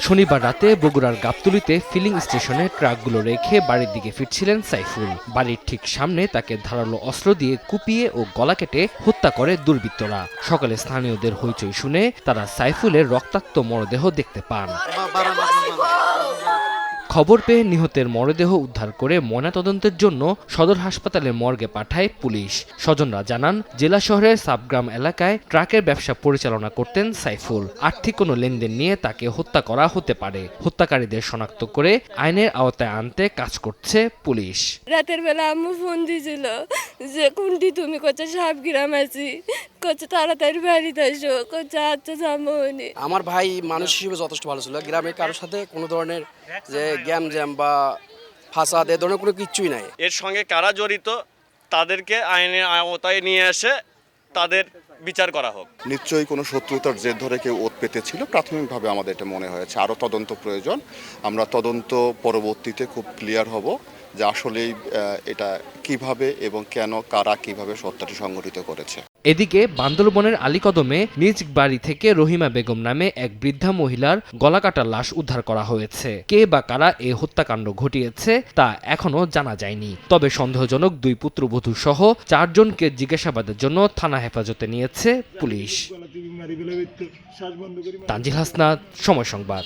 শনিবার রাতে বগুড়ার গাবতলীতে ফিলিং স্টেশনে ট্রাকগুলো রেখে বাড়ির দিকে ফিরছিলেন সাইফুল। বাড়ির ঠিক সামনে তাকে ধারালো অস্ত্র দিয়ে কুপিয়ে ও গলা কেটে হত্যা করে দুর্বৃত্তরা। সকালে স্থানীয়দের হইচই শুনে তারা সাইফুলের রক্তাক্ত মরদেহ দেখতে পান। খবর পেয়ে নিহতের মরদেহ উদ্ধার করে ময়নাতদন্তের জন্য সদর হাসপাতালের মর্গে পাঠায় পুলিশ। স্বজনরা জানান, জেলা শহরের সাবগ্রাম এলাকায় ট্রাকের ব্যবসা পরিচালনা করতেন সাইফুল। আর্থিক কোনো লেনদেন নিয়ে তাকে হত্যা করা হতে পারে। হত্যাকারীদের শনাক্ত করে আইনের আওতায় আনতে কাজ করছে পুলিশ। রাতের বেলা আম্মু ফোন দিয়েছিল যে কোনটি তুমি করছো সাবগ্রাম আছি, করছো তাড়াতাড়ি বাড়িতে আসো, করছো আচ্ছা যাবো। আমার ভাই মানুষ হিসেবে যথেষ্ট ভালো ছিল। গ্রামে কারোর সাথে কোনো ধরনের যে জ্যাম বা ফাসাদ এ ধরনের কোনো কিছুই নাই। এর সঙ্গে কারা জড়িত তাদেরকে আইনের আওতায় নিয়ে এসে তাদের বিচার করা হোক। নিশ্চয়ই কোনো শত্রুতার জের ধরে কেউ ওত পেতেছিল। প্রাথমিকভাবে আমাদের এটা মনে হয়েছে, আরও তদন্ত প্রয়োজন। আমরা তদন্ত পরবর্তীতে খুব ক্লিয়ার হব যে আসলেই এটা কিভাবে এবং কেন, কারা কিভাবে হত্যাটি সংঘটিত করেছে। এদিকে বান্দরবনের আলীকদমে নিজ বাড়ি থেকে রহিমা বেগম নামে এক বৃদ্ধা মহিলার গলাকাটা লাশ উদ্ধার করা হয়েছে। কে বা কারা এই হত্যাকাণ্ড ঘটিয়েছে তা এখনো জানা যায়নি। তবে সন্দেহজনক দুই পুত্রবধূ সহ 4 জনকে জিজ্ঞাসাবাদের জন্য থানা হেফাজতে নিয়েছে পুলিশ। তানজিল হাসনাত, সময় সংবাদ।